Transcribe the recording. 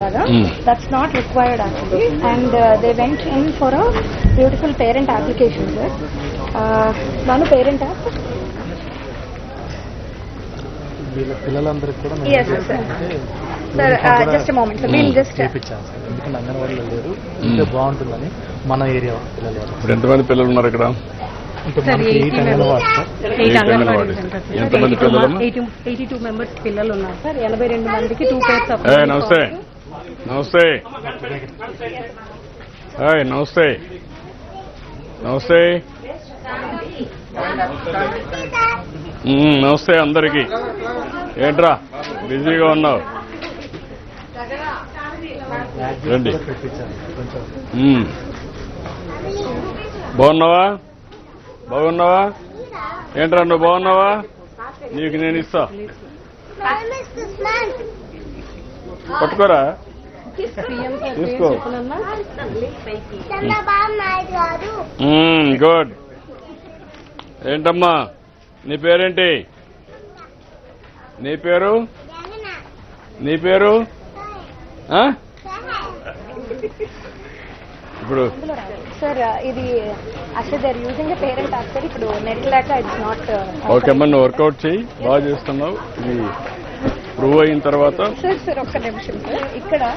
That's not required actually, and they went in for a beautiful parent application, sir. Nanu parent app? Yes, sir. Sir, just a moment. So we'll just. ఎందుకంటే అంగన్వాడీలో లేరు ఇంకా బాగుంటుందని మన area పిల్లలు. ఇప్పుడు ఎంతమంది పిల్లలు ఉన్నారు ఇక్కడ? మనకి 8 అంగన్వాడీ సార్. ఎంతమంది పిల్లలు? 82 మెంబర్స్ పిల్లలు ఉన్నారు సార్. 82 మందికి 2 pairs of. నమస్తే నమస్తే నమస్తే నమస్తే నమస్తే అందరికి. ఏంట్రా బిజీగా ఉన్నావు? రండి. బాగున్నావా? బాగున్నావా? ఏంట్రా నువ్వు బాగున్నావా? నీకు నేను ఇస్తా, పట్టుకోరా, తీసుకో. గుడ్. ఏంటమ్మా నీ పేరేంటి? నీ పేరు? నీ పేరు? ఇప్పుడు సార్ ఇది అసలు they are using a parent app sir. ఇప్పుడు నెట్ లేక ఇట్స్ నాట్. ఓకే అమ్మా, నువ్వు వర్కౌట్ చెయ్యి, బాగా చేస్తున్నావు. ఇది ప్రూవ్ అయిన తర్వాత సార్ ఒక్క నిమిషం సార్. ఇక్కడ